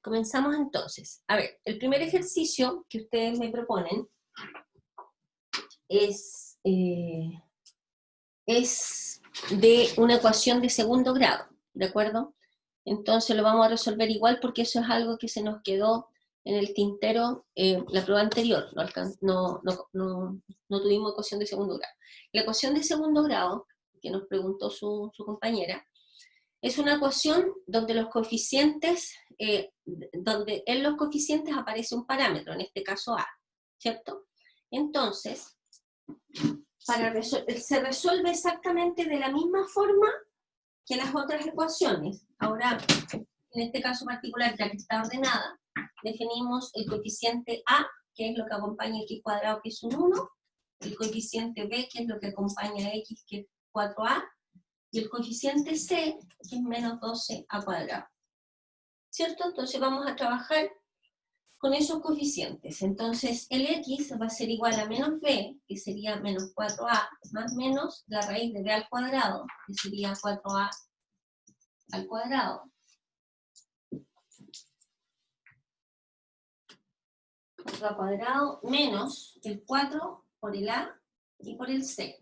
Comenzamos entonces. A ver, el primer ejercicio que ustedes me proponen es de una ecuación de segundo grado, ¿de acuerdo? Entonces lo vamos a resolver igual porque eso es algo que se nos quedó en el tintero la prueba anterior, no tuvimos ecuación de segundo grado. La ecuación de segundo grado, que nos preguntó su compañera, es una ecuación donde los coeficientes, donde en los coeficientes aparece un parámetro, en este caso A, ¿cierto? Entonces, se resuelve exactamente de la misma forma que las otras ecuaciones. Ahora, en este caso particular, ya que está ordenada, definimos el coeficiente A, que es lo que acompaña x cuadrado, que es un 1, el coeficiente B, que es lo que acompaña a x, que es 4a, y el coeficiente C, que es menos 12a cuadrado. ¿Cierto? Entonces vamos a trabajar con esos coeficientes. Entonces el x va a ser igual a menos b, que sería menos 4a, más menos la raíz de b al cuadrado, que sería 4a al cuadrado. 4 al cuadrado menos el 4 por el a y por el c.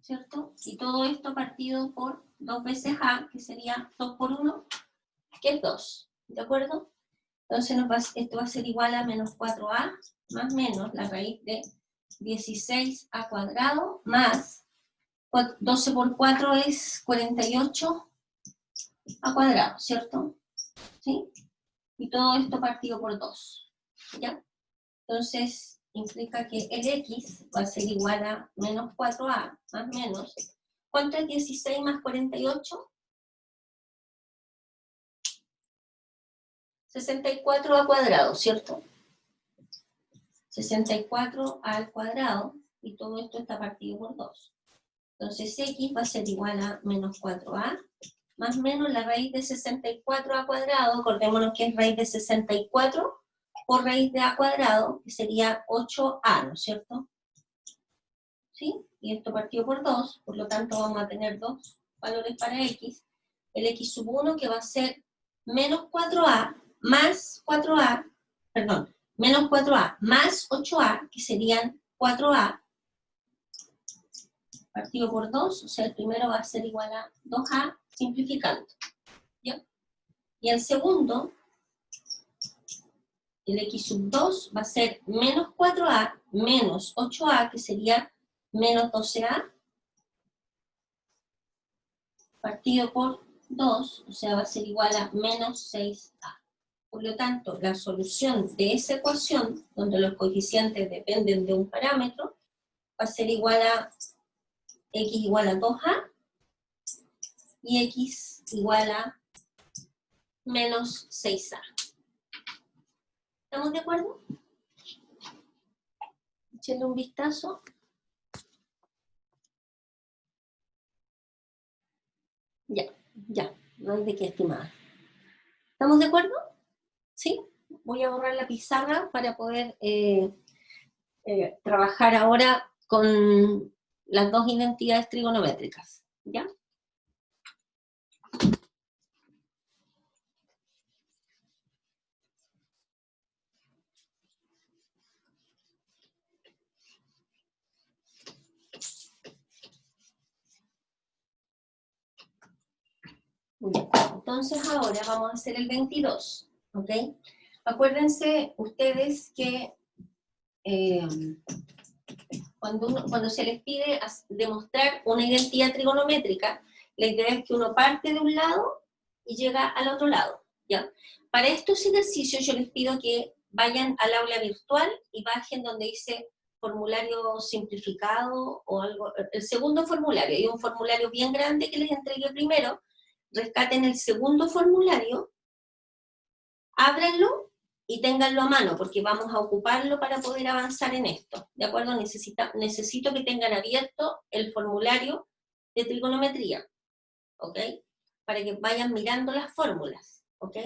¿Cierto? Y todo esto partido por 2 veces a, que sería 2 por 1, que es 2. ¿De acuerdo? Entonces esto va a ser igual a menos 4a más menos la raíz de 16a cuadrado más 12 por 4 es 48 a cuadrado, ¿cierto? ¿Sí? Y todo esto partido por 2. ¿Ya? Entonces implica que el x va a ser igual a menos 4a más menos. ¿Cuánto es 16 más 48? 64 al cuadrado, ¿cierto? 64 al cuadrado, y todo esto está partido por 2. Entonces x va a ser igual a menos 4a, más menos la raíz de 64 a cuadrado, acordémonos que es raíz de 64 por raíz de a cuadrado, que sería 8a, ¿no es cierto? ¿Sí? Y esto partido por 2, por lo tanto vamos a tener dos valores para x. El x sub 1 que va a ser menos 4a más 4a, perdón, menos 4a más 8a, que serían 4a, partido por 2, o sea, el primero va a ser igual a 2a, simplificando. ¿Ya? Y el segundo, el x sub 2, va a ser menos 4a menos 8a, que sería menos 12a, partido por 2, o sea, va a ser igual a menos 6a. Por lo tanto, la solución de esa ecuación, donde los coeficientes dependen de un parámetro, va a ser igual a x igual a 2a y x igual a menos 6a. ¿Estamos de acuerdo? Echenle un vistazo. Ya, no hay de qué, estimada. ¿Estamos de acuerdo? ¿Sí? Voy a borrar la pizarra para poder trabajar ahora con las dos identidades trigonométricas. ¿Ya? Ya. Entonces ahora vamos a hacer el 22, ¿ok? Acuérdense ustedes que cuando se les pide demostrar una identidad trigonométrica, la idea es que uno parte de un lado y llega al otro lado, ¿ya? Para estos ejercicios yo les pido que vayan al aula virtual y bajen donde dice formulario simplificado o algo, el segundo formulario, hay un formulario bien grande que les entregué primero, rescaten el segundo formulario, ábranlo y ténganlo a mano, porque vamos a ocuparlo para poder avanzar en esto, ¿de acuerdo? Necesito que tengan abierto el formulario de trigonometría, ¿ok? Para que vayan mirando las fórmulas, ¿ok?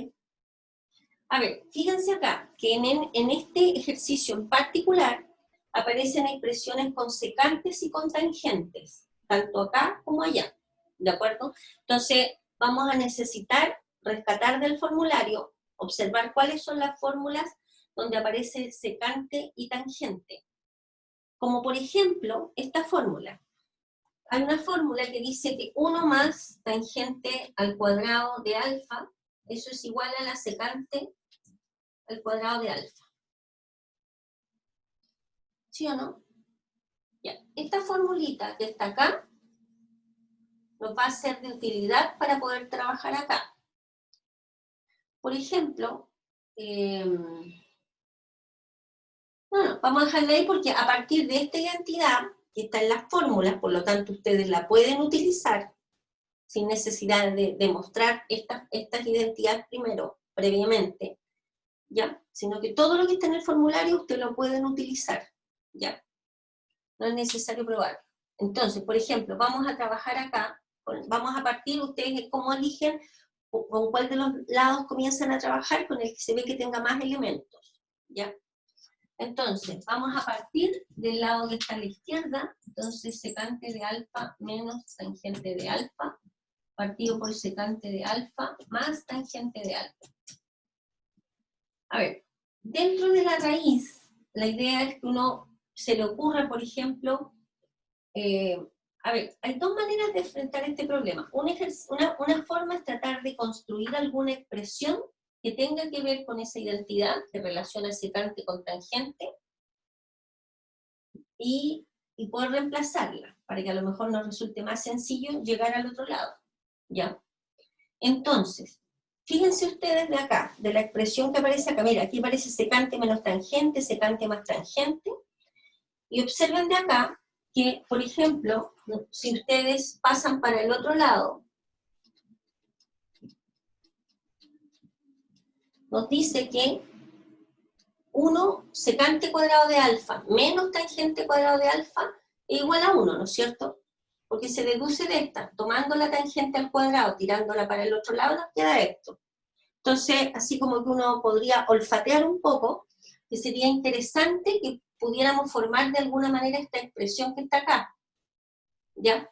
A ver, fíjense acá, que en este ejercicio en particular aparecen expresiones con secantes y con tangentes, tanto acá como allá, ¿de acuerdo? Entonces, vamos a necesitar rescatar del formulario, observar cuáles son las fórmulas donde aparece secante y tangente. Como por ejemplo, esta fórmula. Hay una fórmula que dice que 1 más tangente al cuadrado de alfa, eso es igual a la secante al cuadrado de alfa. ¿Sí o no? Ya. Esta formulita que está acá nos va a ser de utilidad para poder trabajar acá. Por ejemplo, bueno, vamos a dejarla ahí porque a partir de esta identidad, que está en las fórmulas, por lo tanto ustedes la pueden utilizar sin necesidad de demostrar estas identidades primero, previamente, ¿ya? Sino que todo lo que está en el formulario ustedes lo pueden utilizar, ¿ya? No es necesario probarlo. Entonces, por ejemplo, vamos a trabajar acá, vamos a partir, ustedes cómo eligen, con cuál de los lados comienzan a trabajar, con el que se ve que tenga más elementos, ¿ya? Entonces, vamos a partir del lado que está a la izquierda, entonces secante de alfa menos tangente de alfa, partido por secante de alfa más tangente de alfa. A ver, dentro de la raíz, la idea es que uno se le ocurra, por ejemplo, a ver, hay dos maneras de enfrentar este problema. Una forma es tratar de construir alguna expresión que tenga que ver con esa identidad que relaciona secante con tangente y poder reemplazarla, para que a lo mejor nos resulte más sencillo llegar al otro lado, ¿ya? Entonces, fíjense ustedes de acá, de la expresión que aparece acá, mira, aquí aparece secante menos tangente, secante más tangente, y observen de acá que, por ejemplo, si ustedes pasan para el otro lado, nos dice que 1 secante cuadrado de alfa menos tangente cuadrado de alfa es igual a 1, ¿no es cierto? Porque se deduce de esta, tomando la tangente al cuadrado, tirándola para el otro lado, nos queda esto. Entonces, así como que uno podría olfatear un poco, que sería interesante que pudiéramos formar de alguna manera esta expresión que está acá. ¿Ya?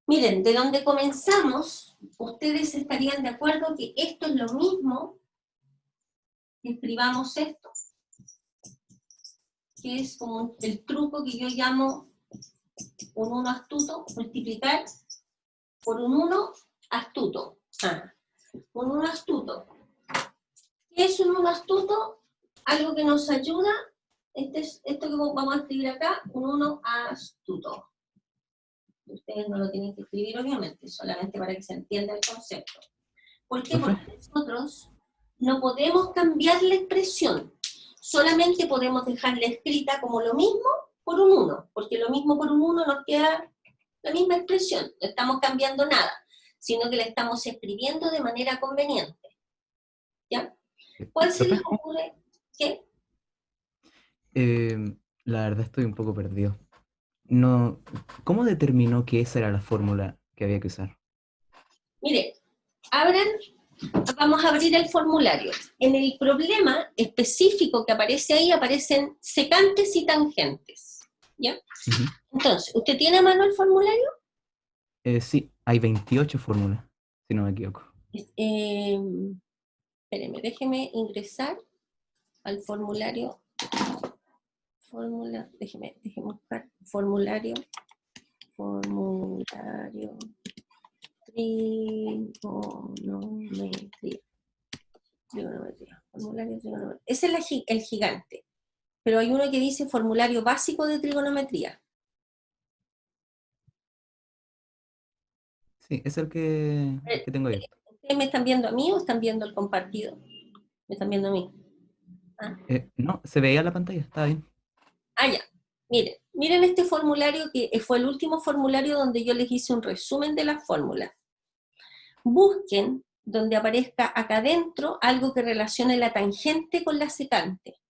Miren, de donde comenzamos, ustedes estarían de acuerdo que esto es lo mismo que escribamos esto, que es como el truco que yo llamo un 1 astuto, multiplicar por un 1 astuto. Un 1 astuto. ¿Qué es un 1 astuto? Algo que nos ayuda, esto que vamos a escribir acá, un 1 astuto. Ustedes no lo tienen que escribir, obviamente, solamente para que se entienda el concepto. ¿Por qué? Porque nosotros no podemos cambiar la expresión, solamente podemos dejarla escrita como lo mismo por un 1, porque lo mismo por un 1 nos queda la misma expresión, no estamos cambiando nada, sino que la estamos escribiendo de manera conveniente. ¿Ya? ¿Cuál se les ocurre? ¿Qué? La verdad estoy un poco perdido. No, ¿cómo determinó que esa era la fórmula que había que usar? Mire, vamos a abrir el formulario. En el problema específico que aparece ahí, aparecen secantes y tangentes. ¿Ya? Entonces, ¿usted tiene a mano el formulario? Sí, hay 28 fórmulas, si no me equivoco. Espéreme, déjeme ingresar al formulario. Déjeme buscar formulario. Trigonometría. Formulario trigonometría. Ese es el gigante. Pero hay uno que dice formulario básico de trigonometría. Sí, es el que tengo abierto. ¿Ustedes me están viendo a mí o están viendo el compartido? Me están viendo a mí. No, se veía la pantalla, estaba bien. Ya. Miren este formulario que fue el último formulario donde yo les hice un resumen de las fórmulas. Busquen donde aparezca acá adentro algo que relacione la tangente con la secante.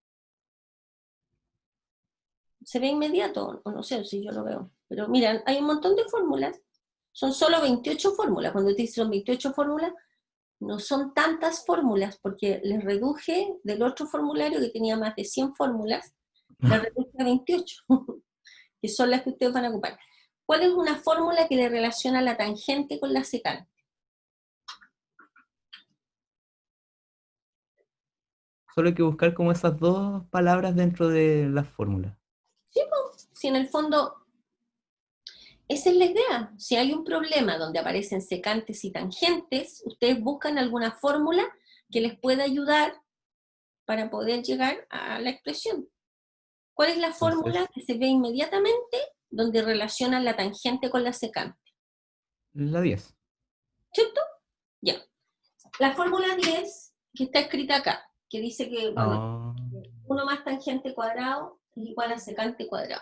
¿Se ve inmediato? O no sé si yo lo veo. Pero miren, hay un montón de fórmulas. Son solo 28 fórmulas. Cuando te dicen 28 fórmulas, no son tantas fórmulas, porque les reduje del otro formulario que tenía más de 100 fórmulas, les reduje a 28, que son las que ustedes van a ocupar. ¿Cuál es una fórmula que le relaciona la tangente con la secante? Solo hay que buscar como esas dos palabras dentro de la fórmula. Sí, pues, si en el fondo esa es la idea. Si hay un problema donde aparecen secantes y tangentes, ustedes buscan alguna fórmula que les pueda ayudar para poder llegar a la expresión. ¿Cuál es la fórmula Entonces, que se ve inmediatamente donde relacionan la tangente con la secante? la 10. ¿Cierto? Ya. La fórmula 10 que está escrita acá, que dice que, bueno, Ah, 1 más tangente cuadrado es igual a secante cuadrado.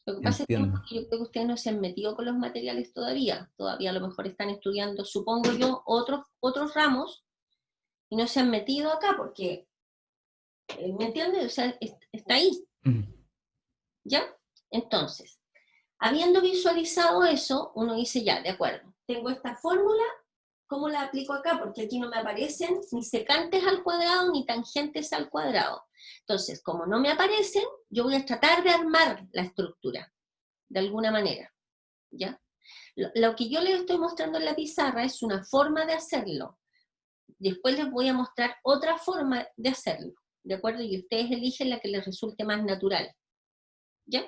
Lo que pasa es que yo entiendo. creo que ustedes no se han metido con los materiales todavía a lo mejor están estudiando, supongo yo, otros ramos y no se han metido acá porque, ¿me entiendes? O sea, está ahí, Ujú. ¿ya? Entonces, habiendo visualizado eso, uno dice, ya, de acuerdo, tengo esta fórmula, ¿cómo la aplico acá? Porque aquí no me aparecen ni secantes al cuadrado ni tangentes al cuadrado. Entonces, como no me aparecen, yo voy a tratar de armar la estructura, de alguna manera, ¿ya? Lo que yo les estoy mostrando en la pizarra es una forma de hacerlo. Después les voy a mostrar otra forma de hacerlo, ¿de acuerdo? Y ustedes eligen la que les resulte más natural, ¿ya?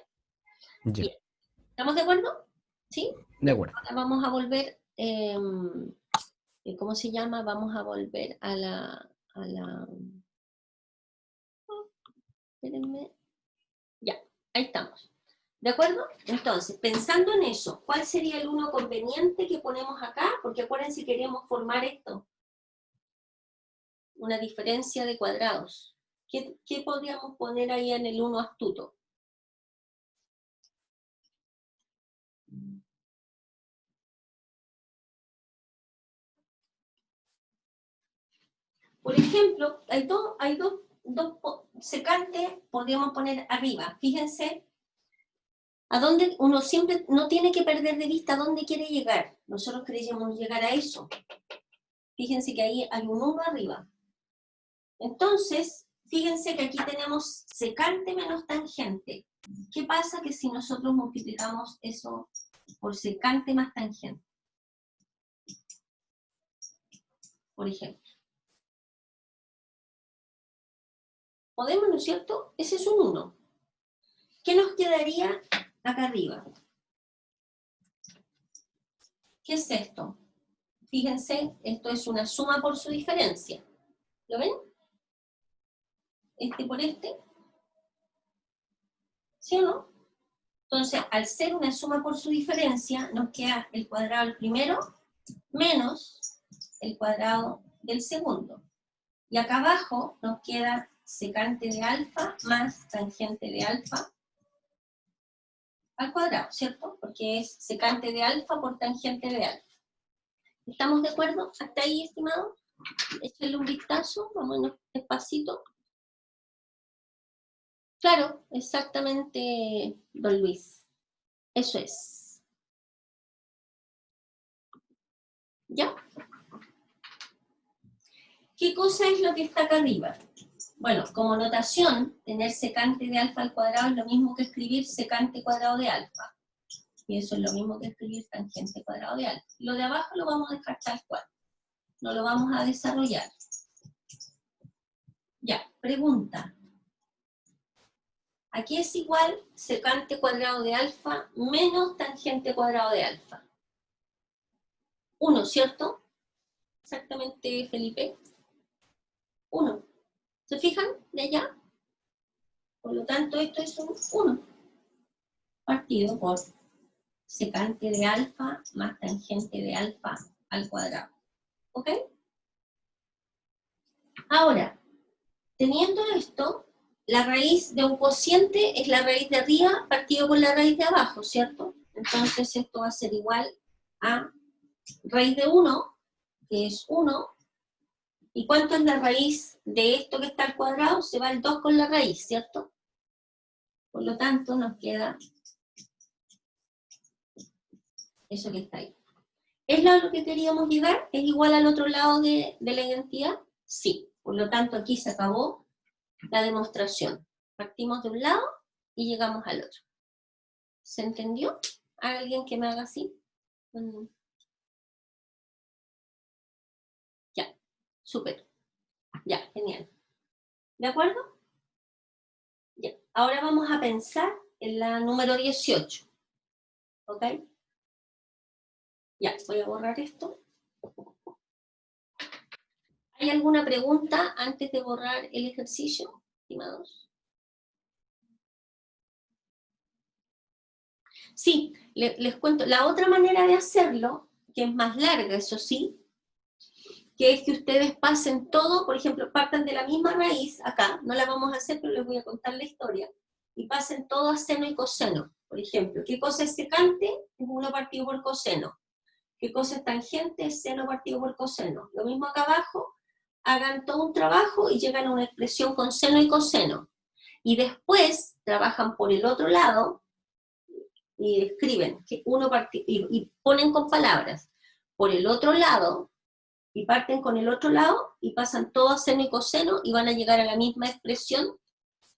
Ya, Bien, ¿estamos de acuerdo? ¿Sí? de Ya, acuerdo. ahora vamos a volver, ¿cómo se llama? Vamos a volver a la, espérenme, ya, ahí estamos. ¿De acuerdo? Entonces, pensando en eso, ¿cuál sería el uno conveniente que ponemos acá? Porque acuérdense, si queremos formar esto, una diferencia de cuadrados. ¿Qué podríamos poner ahí en el uno astuto? Por ejemplo, hay dos secantes, podríamos poner arriba. Fíjense, a dónde uno siempre no tiene que perder de vista a dónde quiere llegar. Nosotros queríamos llegar a eso. Fíjense que ahí hay un 1 arriba. Entonces, fíjense que aquí tenemos secante menos tangente. ¿Qué pasa que si nosotros multiplicamos eso por secante más tangente? Por ejemplo. ¿Podemos, no es cierto? Ese es un 1. ¿Qué nos quedaría acá arriba? ¿Qué es esto? Fíjense, esto es una suma por su diferencia. ¿Lo ven? Este por este. ¿Sí o no? Entonces, al ser una suma por su diferencia, nos queda el cuadrado del primero menos el cuadrado del segundo. Y acá abajo nos queda secante de alfa más tangente de alfa al cuadrado, ¿cierto? Porque es secante de alfa por tangente de alfa. ¿Estamos de acuerdo hasta ahí, estimado? Échenle un vistazo, vámonos despacito. Claro, exactamente, don Luis. Eso es. ¿Ya? ¿Qué cosa es lo que está acá arriba? Bueno, como notación, tener secante de alfa al cuadrado es lo mismo que escribir secante cuadrado de alfa. Y eso es lo mismo que escribir tangente cuadrado de alfa. Lo de abajo lo vamos a dejar tal cual. No lo vamos a desarrollar. Ya, pregunta. Aquí es igual secante cuadrado de alfa menos tangente cuadrado de alfa. 1, ¿cierto? Exactamente, Felipe. 1. ¿Se fijan? De allá. Por lo tanto, esto es un 1 partido por secante de alfa más tangente de alfa al cuadrado. ¿Ok? Ahora, teniendo esto, la raíz de un cociente es la raíz de arriba partido por la raíz de abajo, ¿cierto? Entonces esto va a ser igual a raíz de 1, que es 1. ¿Y cuánto es la raíz de esto que está al cuadrado? Se va el 2 con la raíz, ¿cierto? Por lo tanto, nos queda eso que está ahí. ¿Es lo que queríamos llegar? ¿Es igual al otro lado de la identidad? Sí. Por lo tanto, aquí se acabó la demostración. Partimos de un lado y llegamos al otro. ¿Se entendió? ¿Alguien que me haga así? Ya, súper. Ya, genial. ¿De acuerdo? Ya. Ahora vamos a pensar en la número 18. ¿Ok? Ya, voy a borrar esto. ¿Hay alguna pregunta antes de borrar el ejercicio, estimados? Sí, les cuento. La otra manera de hacerlo, que es más larga, eso sí, que es que ustedes pasen todo, por ejemplo, partan de la misma raíz, acá, no la vamos a hacer, pero les voy a contar la historia, y pasen todo a seno y coseno. Por ejemplo, ¿qué cosa es secante? Es 1 partido por coseno. ¿Qué cosa es tangente? Es seno partido por coseno. Lo mismo acá abajo, hagan todo un trabajo y llegan a una expresión con seno y coseno. Y después trabajan por el otro lado y escriben que y ponen con palabras por el otro lado, y parten con el otro lado y pasan todo a seno y coseno y van a llegar a la misma expresión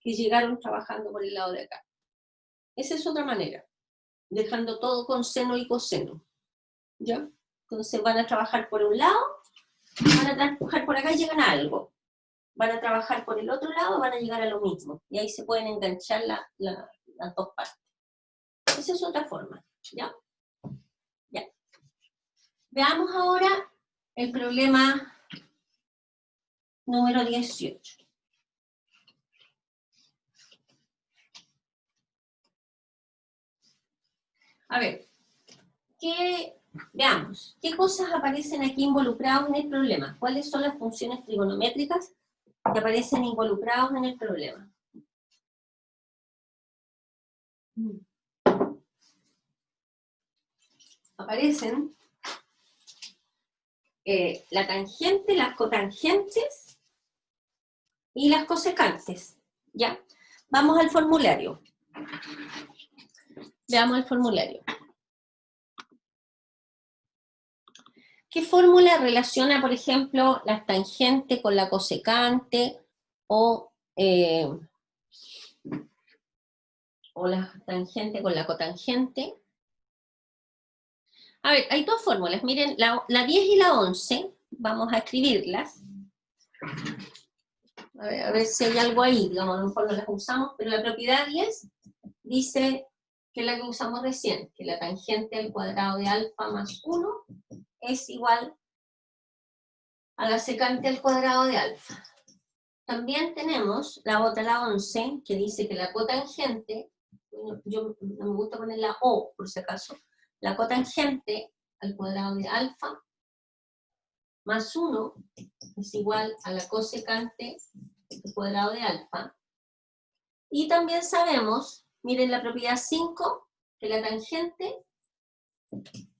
que llegaron trabajando por el lado de acá. Esa es otra manera, dejando todo con seno y coseno. ¿Ya? Entonces van a trabajar por un lado, van a trabajar por acá y llegan a algo. Van a trabajar por el otro lado, van a llegar a lo mismo. Y ahí se pueden enganchar las dos partes. Esa es otra forma. ¿Ya? Ya. Veamos ahora el problema número 18. A ver, veamos, ¿qué cosas aparecen aquí involucradas en el problema? ¿Cuáles son las funciones trigonométricas que aparecen involucradas en el problema? Aparecen la tangente, las cotangentes y las cosecantes. ¿Ya? Vamos al formulario. Veamos el formulario. ¿Qué fórmula relaciona, por ejemplo, la tangente con la cosecante o la tangente con la cotangente? A ver, hay dos fórmulas. Miren, la 10 y la 11, vamos a escribirlas. A ver si hay algo ahí, digamos, a lo mejor no las usamos, pero la propiedad 10 dice que es la que usamos recién, que la tangente al cuadrado de alfa más 1 es igual a la secante al cuadrado de alfa. También tenemos la otra, la 11, que dice que la cotangente, yo no me gusta poner la O por si acaso, la cotangente al cuadrado de alfa más 1 es igual a la cosecante al cuadrado de alfa. Y también sabemos, miren la propiedad 5, que la tangente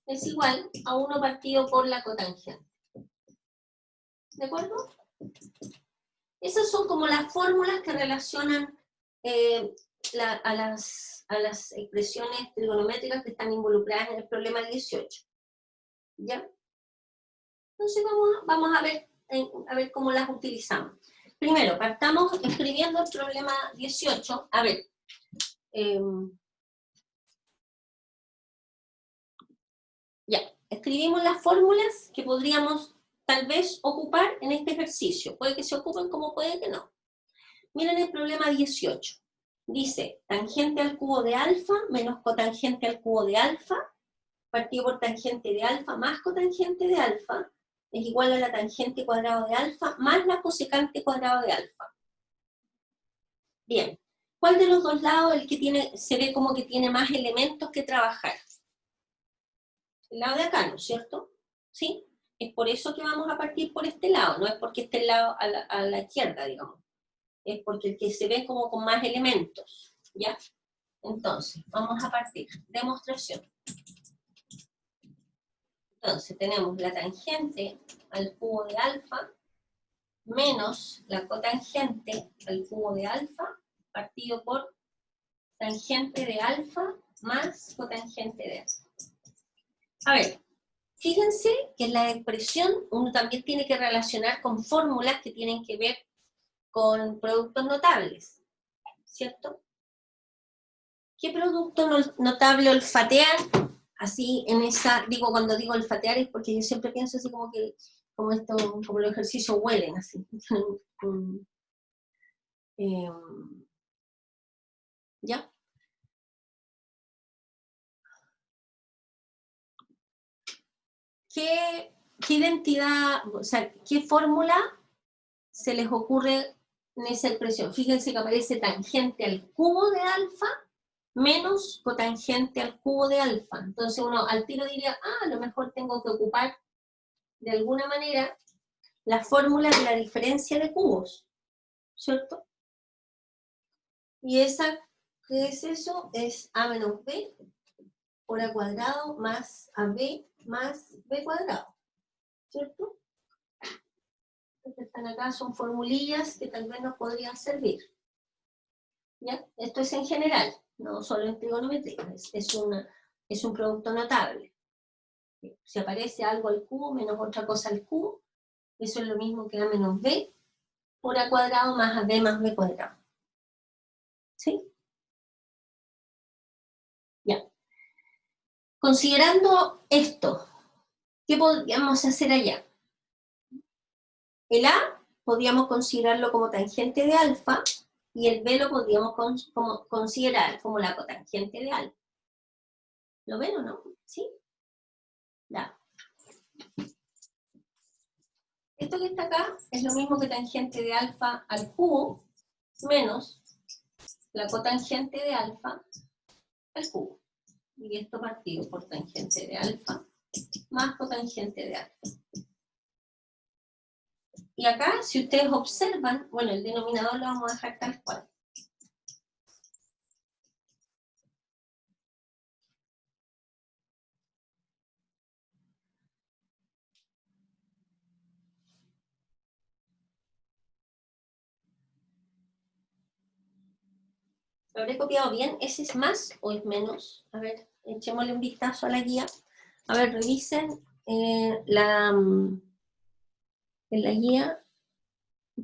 es igual a 1 partido por la cotangente. ¿De acuerdo? Esas son como las fórmulas que relacionan a las expresiones trigonométricas que están involucradas en el problema 18. ¿Ya? Entonces vamos a ver cómo las utilizamos. Primero, partamos escribiendo el problema 18. A ver, ya, escribimos las fórmulas que podríamos tal vez ocupar en este ejercicio. Puede que se ocupen como puede que no. Miren el problema 18. Dice, tangente al cubo de alfa menos cotangente al cubo de alfa, partido por tangente de alfa más cotangente de alfa, es igual a la tangente cuadrado de alfa más la cosecante cuadrado de alfa. Bien, ¿cuál de los dos lados es el que se ve como que tiene más elementos que trabajar? El lado de acá, ¿no es cierto? ¿Sí? Es por eso que vamos a partir por este lado, no es porque esté el lado a la izquierda, digamos. Es porque el que se ve como con más elementos, ¿ya? Entonces, vamos a partir. Demostración. Entonces, tenemos la tangente al cubo de alfa menos la cotangente al cubo de alfa partido por tangente de alfa más cotangente de alfa. A ver, fíjense que en la expresión uno también tiene que relacionar con fórmulas que tienen que ver con productos notables, ¿cierto? ¿Qué producto notable olfatear? Así en esa, digo cuando digo olfatear es porque yo siempre pienso así como los ejercicios huelen así. ¿Ya? ¿Qué identidad, o sea, qué fórmula se les ocurre en esa expresión? Fíjense que aparece tangente al cubo de alfa menos cotangente al cubo de alfa. Entonces uno al tiro diría, a lo mejor tengo que ocupar de alguna manera la fórmula de la diferencia de cubos, ¿cierto? Y esa, ¿qué es eso? Es a menos b por a cuadrado más ab más b cuadrado, ¿cierto? Las que están acá son formulillas que tal vez nos podrían servir. ¿Ya? Esto es en general, no solo en trigonometría, es un producto notable. Si aparece algo al cubo menos otra cosa al cubo, eso es lo mismo que a menos b por a cuadrado más ab más b cuadrado. ¿Sí? Ya. Considerando esto, ¿qué podríamos hacer allá? El a podríamos considerarlo como tangente de alfa y el b lo podríamos considerar como la cotangente de alfa. ¿Lo ven o no? ¿Sí? Ya. Esto que está acá es lo mismo que tangente de alfa al cubo menos la cotangente de alfa al cubo. Y esto partido por tangente de alfa más cotangente de alfa. Y acá, si ustedes observan, bueno, el denominador lo vamos a dejar tal cual. ¿Lo habré copiado bien? ¿Ese es más o es menos? A ver, echémosle un vistazo a la guía. A ver, revisen en la guía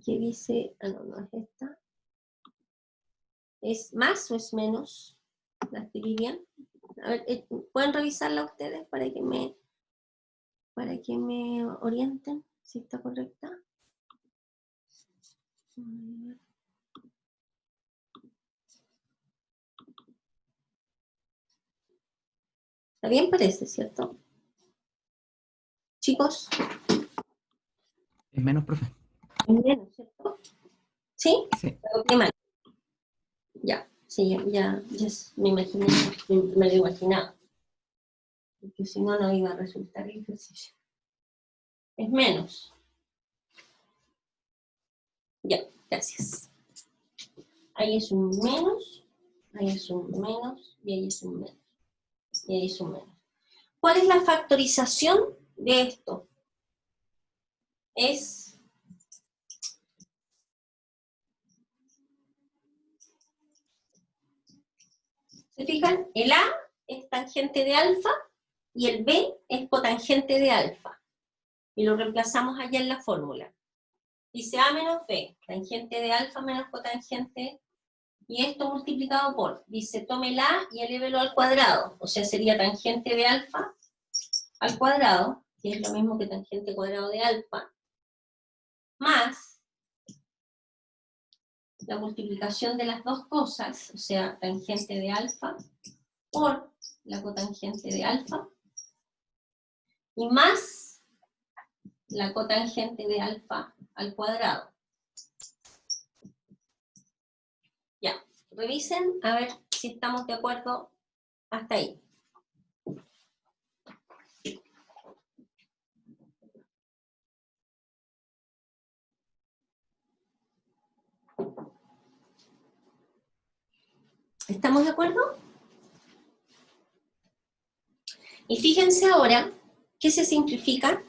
que dice, no es esta. ¿Es más o es menos? ¿La escribí bien? A ver, ¿pueden revisarla ustedes para que me orienten si está correcta? Está bien, parece, ¿cierto? Chicos, Es menos, profe. es menos, ¿cierto? ¿Sí? Sí. La copié mal. Ya, sí, ya me imaginé, me lo imaginaba. Porque si no, no iba a resultar el ejercicio. Es menos. Ya, gracias. Ahí es un menos, ahí es un menos, y ahí es un menos. Y ahí es un menos. ¿Cuál es la factorización de esto? Es ¿se fijan? El A es tangente de alfa y el B es cotangente de alfa. Y lo reemplazamos allá en la fórmula. Dice A menos B, tangente de alfa menos cotangente, y esto multiplicado por, dice tome el A y elévelo al cuadrado, o sea sería tangente de alfa al cuadrado, que es lo mismo que tangente cuadrado de alfa, más la multiplicación de las dos cosas, o sea, tangente de alfa por la cotangente de alfa, y más la cotangente de alfa al cuadrado. Ya, revisen a ver si estamos de acuerdo hasta ahí. ¿Estamos de acuerdo? Y fíjense ahora, ¿qué se simplifica?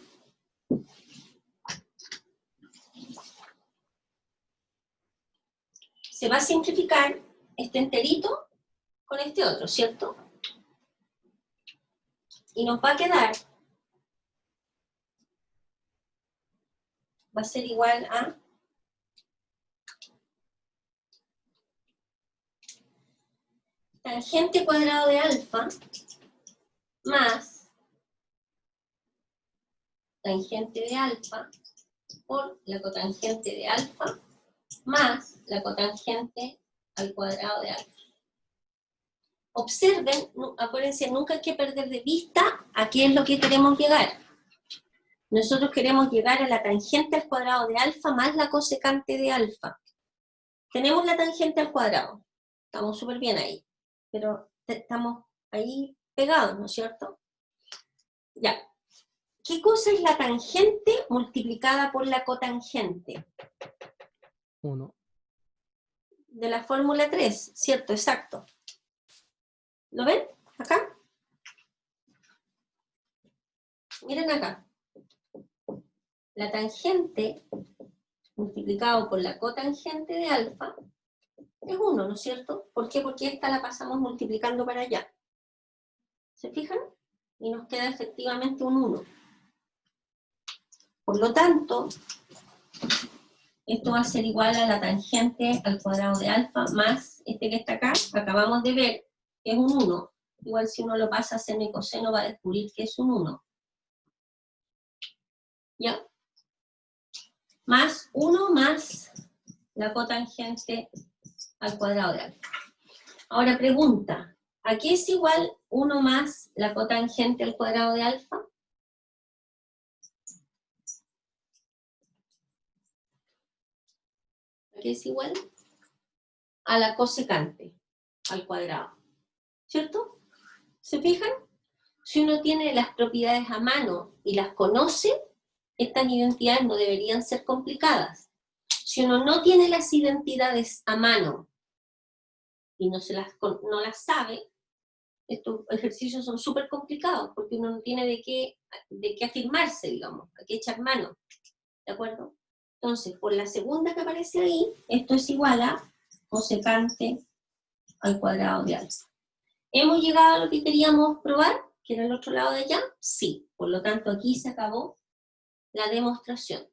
Se va a simplificar este enterito con este otro, ¿cierto? Y nos va a quedar, va a ser igual a tangente cuadrado de alfa más tangente de alfa por la cotangente de alfa más la cotangente al cuadrado de alfa. Observen, acuérdense, nunca hay que perder de vista a qué es lo que queremos llegar. Nosotros queremos llegar a la tangente al cuadrado de alfa más la cosecante de alfa. Tenemos la tangente al cuadrado. Estamos súper bien ahí. Pero estamos ahí pegados, ¿no es cierto? Ya. ¿Qué cosa es la tangente multiplicada por la cotangente? 1. De la fórmula 3, ¿cierto? Exacto. ¿Lo ven? Acá. Miren acá. La tangente multiplicado por la cotangente de alfa es 1, ¿no es cierto? ¿Por qué? Porque esta la pasamos multiplicando para allá. ¿Se fijan? Y nos queda efectivamente un 1. Por lo tanto, esto va a ser igual a la tangente al cuadrado de alfa más este que está acá, acabamos de ver, que es un 1. Igual si uno lo pasa a seno y coseno va a descubrir que es un 1. ¿Ya? Más 1 más la cotangente al cuadrado de alfa. Ahora pregunta, ¿a qué es igual 1 más la cotangente al cuadrado de alfa? ¿A qué es igual? A la cosecante al cuadrado. ¿Cierto? ¿Se fijan? Si uno tiene las propiedades a mano y las conoce, estas identidades no deberían ser complicadas. Si uno no tiene las identidades a mano y no las sabe, estos ejercicios son súper complicados porque uno no tiene de qué afirmarse, digamos, a qué echar mano. ¿De acuerdo? Entonces, por la segunda que aparece ahí, esto es igual a cosecante al cuadrado de alfa. ¿Hemos llegado a lo que queríamos probar? ¿Que era el otro lado de allá? Sí. Por lo tanto, aquí se acabó la demostración.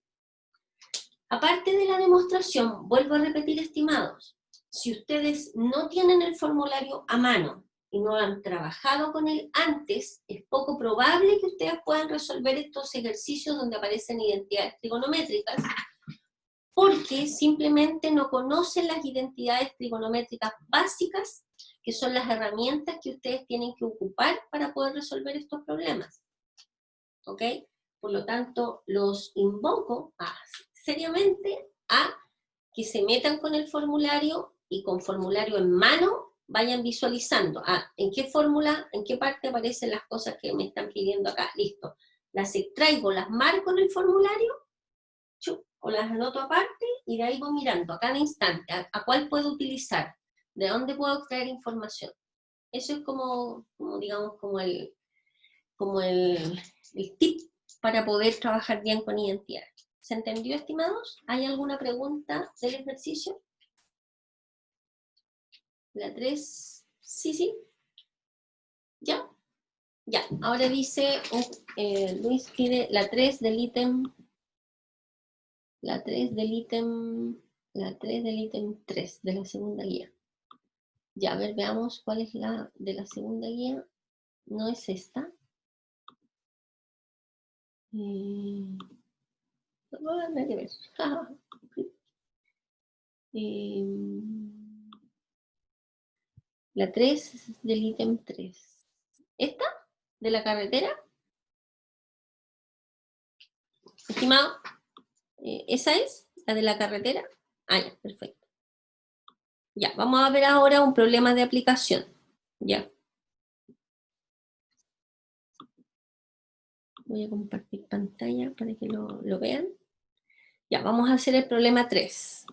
Aparte de la demostración, vuelvo a repetir, estimados, si ustedes no tienen el formulario a mano y no han trabajado con él antes, es poco probable que ustedes puedan resolver estos ejercicios donde aparecen identidades trigonométricas, porque simplemente no conocen las identidades trigonométricas básicas, que son las herramientas que ustedes tienen que ocupar para poder resolver estos problemas. ¿Ok? Por lo tanto, los invoco seriamente a que se metan con el formulario y con formulario en mano vayan visualizando. ¿En qué fórmula, en qué parte aparecen las cosas que me están pidiendo acá? Listo. Las extraigo, las marco en el formulario, o las anoto aparte y de ahí voy mirando a cada instante a cuál puedo utilizar, de dónde puedo extraer información. Eso es como digamos, como el tip para poder trabajar bien con identidad. ¿Se entendió, estimados? ¿Hay alguna pregunta del ejercicio? La 3, sí. ¿Ya? Ya, ahora dice, Luis pide la 3 del ítem, la 3 del ítem 3 de la segunda guía. Ya, a ver, veamos cuál es la de la segunda guía. No es esta. Nada que ver. La 3 del ítem 3. ¿Esta? ¿De la carretera? Estimado, ¿esa es? ¿La de la carretera? Ya, perfecto. Ya, vamos a ver ahora un problema de aplicación. Ya. Voy a compartir pantalla para que lo vean. Ya, vamos a hacer el problema 3.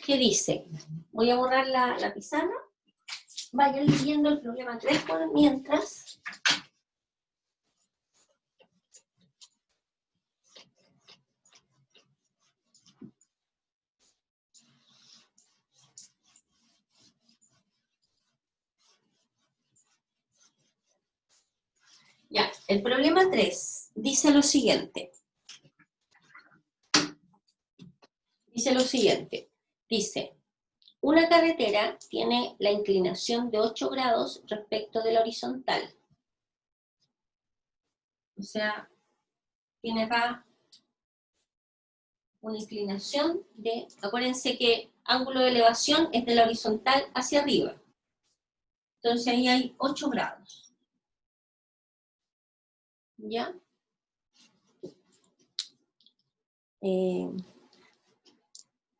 ¿Qué dice? Voy a borrar la pizarra. Vayan leyendo el problema 3 por mientras. Ya, el problema 3 dice lo siguiente. Dice, una carretera tiene la inclinación de 8 grados respecto de la horizontal. O sea, tiene acá una inclinación de, acuérdense que ángulo de elevación es de la horizontal hacia arriba. Entonces ahí hay 8 grados. ¿Ya?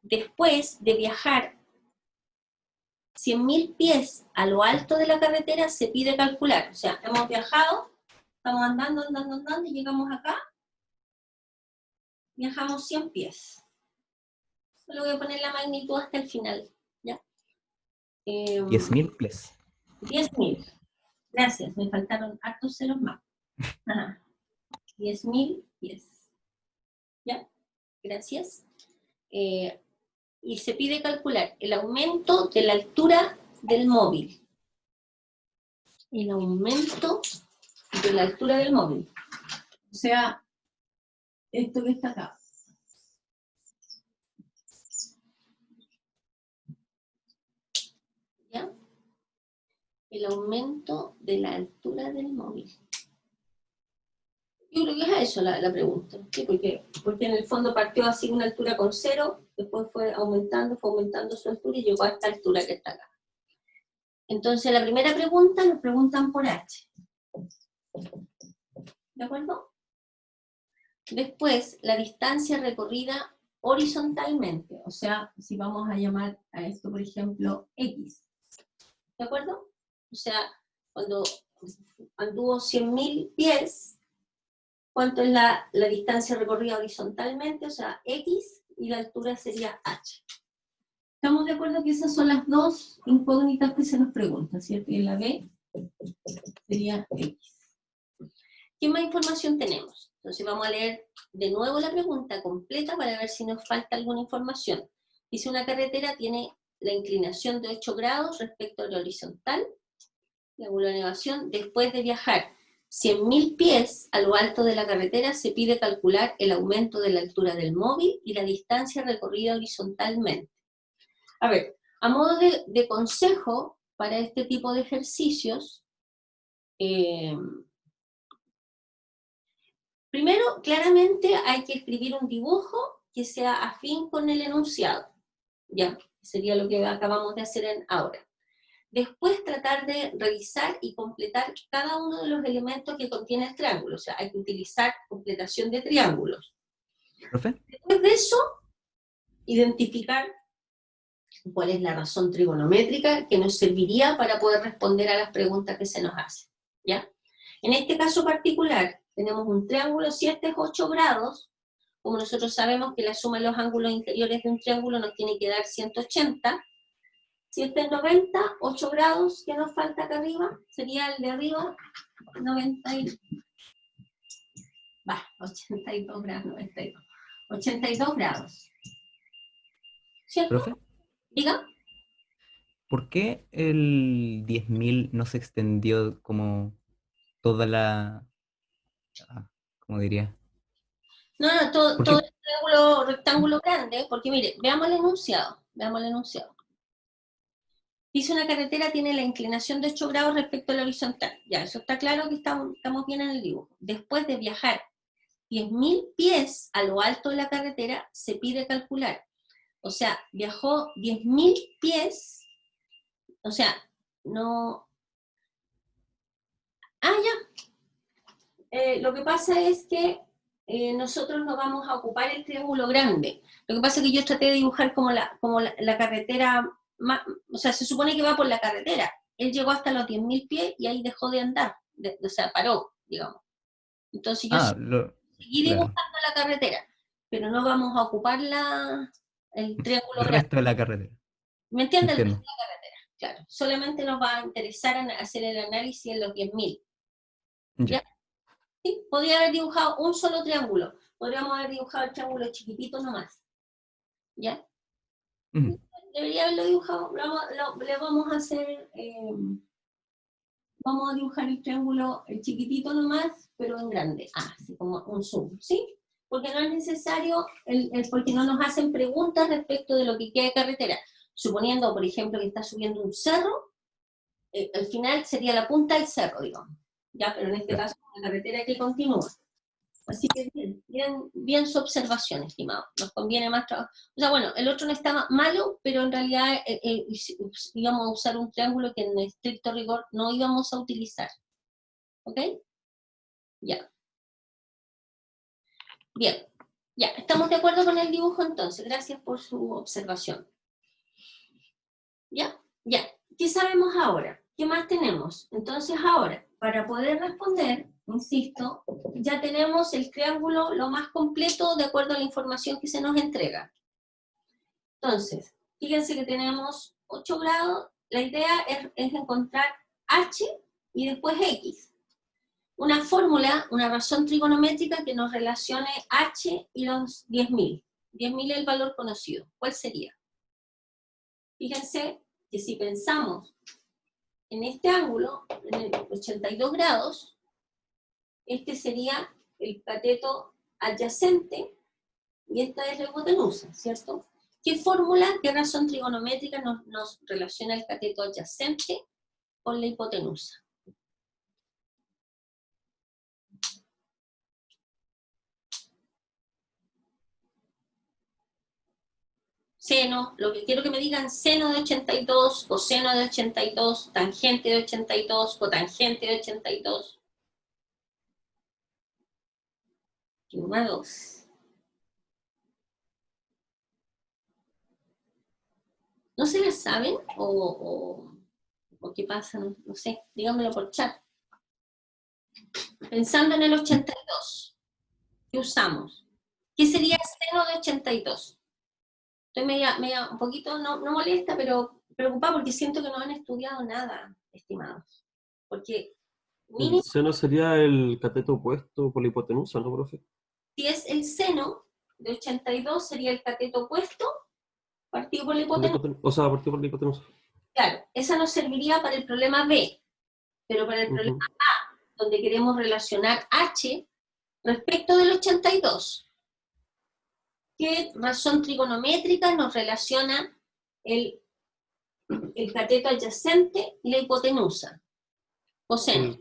Después de viajar 100.000 pies a lo alto de la carretera, se pide calcular. O sea, hemos viajado, estamos andando, y llegamos acá, viajamos 100 pies. Solo voy a poner la magnitud hasta el final. ¿Ya? 10.000 pies. 10.000. Gracias, me faltaron hartos ceros más. Ajá. 10.000 pies. ¿Ya? Gracias. Y se pide calcular el aumento de la altura del móvil. El aumento de la altura del móvil. O sea, esto que está acá. ¿Ya? El aumento de la altura del móvil. Yo creo que es eso la pregunta. ¿Sí? Porque en el fondo partió así una altura con 0, después fue aumentando su altura y llegó a esta altura que está acá. Entonces la primera pregunta nos preguntan por h. ¿De acuerdo? Después, la distancia recorrida horizontalmente. O sea, si vamos a llamar a esto, por ejemplo, x. ¿De acuerdo? O sea, cuando anduvo 100.000 pies, ¿cuánto es la distancia recorrida horizontalmente? O sea, x, y la altura sería h. ¿Estamos de acuerdo que esas son las dos incógnitas que se nos preguntan, ¿cierto? Y la b sería x. ¿Qué más información tenemos? Entonces vamos a leer de nuevo la pregunta completa para ver si nos falta alguna información. Dice, una carretera tiene la inclinación de 8 grados respecto a la horizontal, el ángulo de elevación. Después de viajar 100.000 pies a lo alto de la carretera, se pide calcular el aumento de la altura del móvil y la distancia recorrida horizontalmente. A ver, a modo de consejo para este tipo de ejercicios, primero, claramente hay que escribir un dibujo que sea afín con el enunciado. Ya, sería lo que acabamos de hacer ahora. Después tratar de revisar y completar cada uno de los elementos que contiene el triángulo. O sea, hay que utilizar completación de triángulos. ¿Profe? Después de eso, identificar cuál es la razón trigonométrica que nos serviría para poder responder a las preguntas que se nos hacen. ¿Ya? En este caso particular, tenemos un triángulo, si este es 8 grados, como nosotros sabemos que la suma de los ángulos interiores de un triángulo nos tiene que dar 180, si este es 90, 8 grados, ¿qué nos falta acá arriba? Sería el de arriba, 82 grados, 92. 82 grados. ¿Cierto? ¿Profe? Diga. ¿Por qué el 10.000 no se extendió como toda la... ¿cómo diría? No, ¿Por todo qué? el rectángulo grande, porque mire, veamos el enunciado. Dice, una carretera tiene la inclinación de 8 grados respecto a la horizontal. Ya, eso está claro que estamos bien en el dibujo. Después de viajar 10.000 pies a lo alto de la carretera, se pide calcular. O sea, viajó 10.000 pies, o sea, no... ya. Lo que pasa es que nosotros no vamos a ocupar el triángulo grande. Lo que pasa es que yo traté de dibujar como la carretera, o sea, se supone que va por la carretera. Él llegó hasta los 10.000 pies y ahí dejó de andar, o sea, paró, digamos. Entonces yo seguí claro. dibujando la carretera, pero no vamos a ocupar el triángulo El grande. resto de la carretera. ¿Me entienden? Entiendo. La carretera, claro. Solamente nos va a interesar hacer el análisis en los 10.000. Ya. ¿Sí? Podría haber dibujado un solo triángulo. Podríamos haber dibujado el triángulo chiquitito nomás. ¿Ya? Ujú. Debería haberlo dibujado. Le vamos a hacer... vamos a dibujar el triángulo chiquitito nomás, pero en grande. Así como un zoom. ¿Sí? Porque no es necesario, porque no nos hacen preguntas respecto de lo que queda de carretera. Suponiendo, por ejemplo, que está subiendo un cerro, al final sería la punta del cerro, digamos. Ya, pero en este caso, la carretera que continúa. Así que bien su observación, estimado. Nos conviene más trabajo. O sea, bueno, el otro no estaba malo, pero en realidad íbamos a usar un triángulo que en estricto rigor no íbamos a utilizar. ¿Ok? Ya. Bien. Ya, ¿estamos de acuerdo con el dibujo entonces? Gracias por su observación. ¿Ya? Ya. ¿Qué sabemos ahora? ¿Qué más tenemos? Entonces ahora, para poder responder, insisto, ya tenemos el triángulo lo más completo de acuerdo a la información que se nos entrega. Entonces, fíjense que tenemos 8 grados. La idea es encontrar h y después x. Una fórmula, una razón trigonométrica que nos relacione h y los 10.000. 10.000 es el valor conocido. ¿Cuál sería? Fíjense que si pensamos en este ángulo, en el 82 grados, este sería el cateto adyacente y esta es la hipotenusa, ¿cierto? ¿Qué fórmula, qué razón trigonométrica nos relaciona el cateto adyacente con la hipotenusa? Seno, lo que quiero que me digan, seno de 82, coseno de 82, tangente de 82, cotangente de 82. Suma 2. ¿No se las saben? ¿O qué pasa? No sé, díganmelo por chat. Pensando en el 82, ¿qué usamos? ¿Qué sería seno de 82? Estoy media un poquito, no molesta, pero preocupada porque siento que no han estudiado nada, estimados. Porque El mínimo, seno sería el cateto opuesto por la hipotenusa, ¿no, profe? si es el seno de 82, sería el cateto opuesto partido por la hipotenusa. O sea, partido por la hipotenusa. Claro, esa nos serviría para el problema B, pero para el problema A, donde queremos relacionar H respecto del 82, ¿qué razón trigonométrica nos relaciona el cateto adyacente y la hipotenusa? Coseno.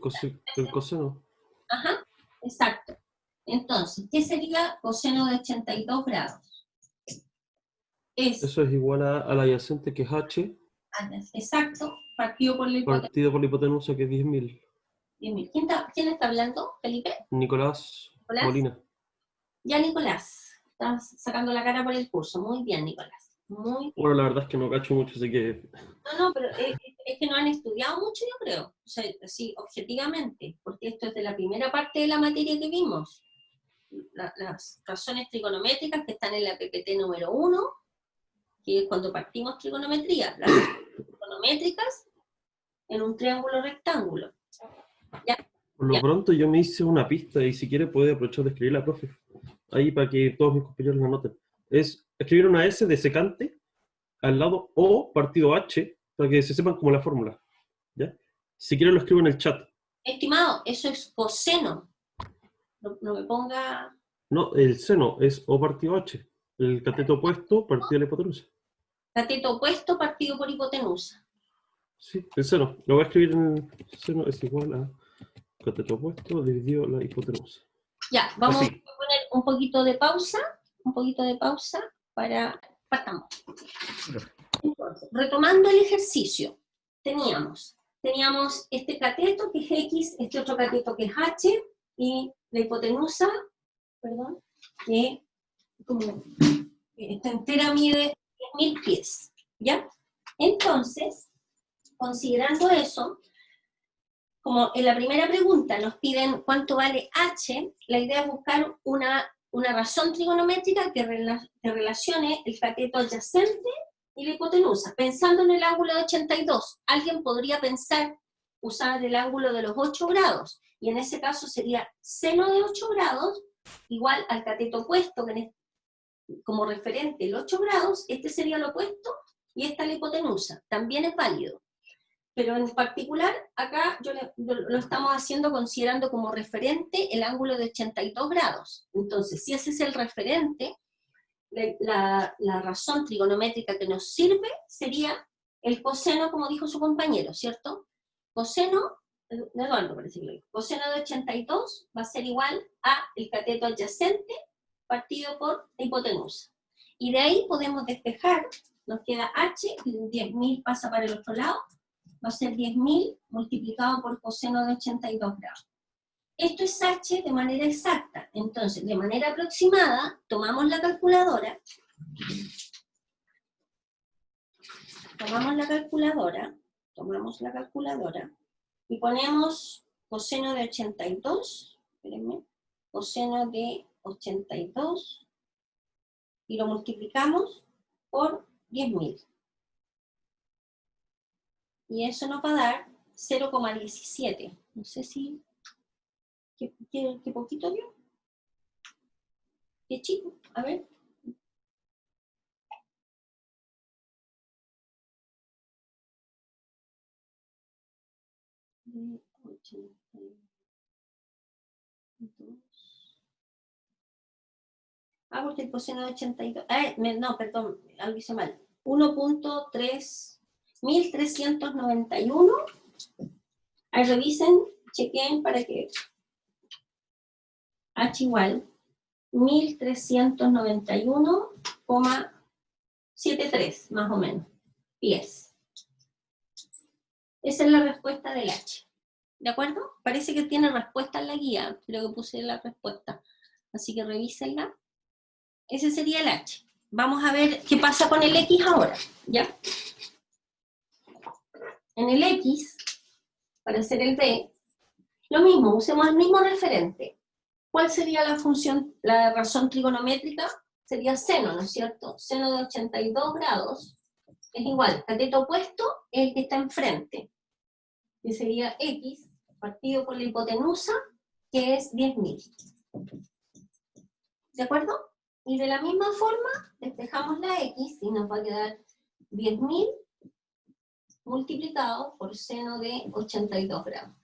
El coseno. Ajá, exacto. Entonces, ¿qué sería coseno de 82 grados? Eso es igual al adyacente, que es h, exacto, partido por la hipotenusa. partido por la hipotenusa, que es 10.000. ¿Quién está hablando? ¿Felipe? Nicolás Molina. Ya, Nicolás. Estás sacando la cara por el curso. Muy bien, Nicolás. Muy bien. Bueno, la verdad es que no cacho mucho, así que... No, pero es que no han estudiado mucho, yo creo. O sea, sí, objetivamente, porque esto es de la primera parte de la materia que vimos. Las razones trigonométricas que están en la PPT número 1, que es cuando partimos trigonometría. Las razones trigonométricas en un triángulo rectángulo. ¿Ya? Por lo pronto yo me hice una pista, y si quiere puede aprovechar de escribirla, profe. Ahí para que todos mis compañeros la anoten. Es escribir una S de secante al lado O partido H, para que se sepan como la fórmula. ¿Ya? Si quieren lo escribo en el chat. Estimado, eso es coseno. No me ponga... No, el seno es O partido H. El cateto opuesto partido de la hipotenusa. Cateto opuesto partido por hipotenusa. Sí, el seno. Lo voy a escribir en el seno, es igual a cateto opuesto dividido la hipotenusa. Ya, vamos Así. a poner un poquito de pausa para... Partamos. Entonces, retomando el ejercicio, teníamos este cateto que es X, este otro cateto que es H, y la hipotenusa, perdón, que como esta entera mide 10.000 pies, ¿ya? Entonces, considerando eso, como en la primera pregunta nos piden cuánto vale H, la idea es buscar una razón trigonométrica que relacione el cateto adyacente y la hipotenusa, pensando en el ángulo de 82. Alguien podría pensar, usar el ángulo de los 8 grados, y en ese caso sería seno de 8 grados igual al cateto opuesto, que como referente el 8 grados, este sería lo opuesto, y esta la hipotenusa. También es válido. Pero en particular, acá lo estamos haciendo considerando como referente el ángulo de 82 grados. Entonces, si ese es el referente, la razón trigonométrica que nos sirve sería el coseno, como dijo su compañero, ¿cierto? Coseno Eduardo parece que lo dijo. Coseno de 82 va a ser igual a el cateto adyacente partido por la hipotenusa. Y de ahí podemos despejar, nos queda h, y 10.000 pasa para el otro lado, va a ser 10.000 multiplicado por coseno de 82 grados. Esto es h de manera exacta, entonces de manera aproximada tomamos la calculadora, y ponemos coseno de 82, espérenme, coseno de 82, y lo multiplicamos por 10.000. Y eso nos va a dar 0,17. No sé si... ¿Qué poquito vio? ¿Qué chico? A ver. De 82. Porque el coseno de 82... no, perdón, algo hice mal. 1.1391. Ahí revisen, chequen para que h igual 1391,73 más o menos, pies. Esa es la respuesta del h. ¿De acuerdo? Parece que tiene respuesta en la guía, creo que puse la respuesta. Así que revísenla. Ese sería el h. Vamos a ver qué pasa con el x ahora, ¿ya? En el x, para hacer el b, lo mismo, usemos el mismo referente. ¿Cuál sería la función, la razón trigonométrica? Sería seno, ¿no es cierto? Seno de 82 grados es igual, cateto opuesto es el que está enfrente, que sería x partido por la hipotenusa, que es 10.000. ¿De acuerdo? Y de la misma forma, despejamos la x y nos va a quedar 10.000 multiplicado por seno de 82 grados.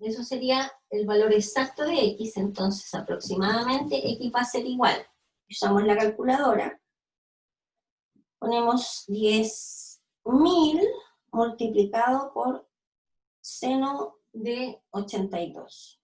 Eso sería el valor exacto de x, entonces aproximadamente x va a ser igual. Usamos la calculadora, ponemos 10.000 multiplicado por seno de 82.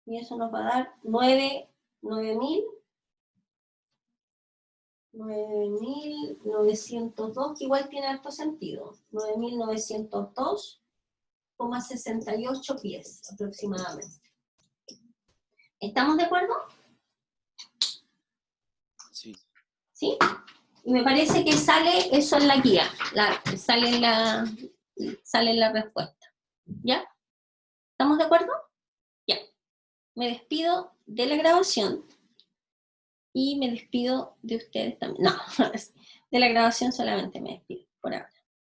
Y eso nos va a dar 9.902, que igual tiene harto sentido. 9.902,68 pies aproximadamente. ¿Estamos de acuerdo? Sí. ¿Sí? Y me parece que sale eso en la guía, sale en la respuesta. ¿Ya? ¿Estamos de acuerdo? Ya. Me despido de la grabación y me despido de ustedes también. No, de la grabación solamente me despido.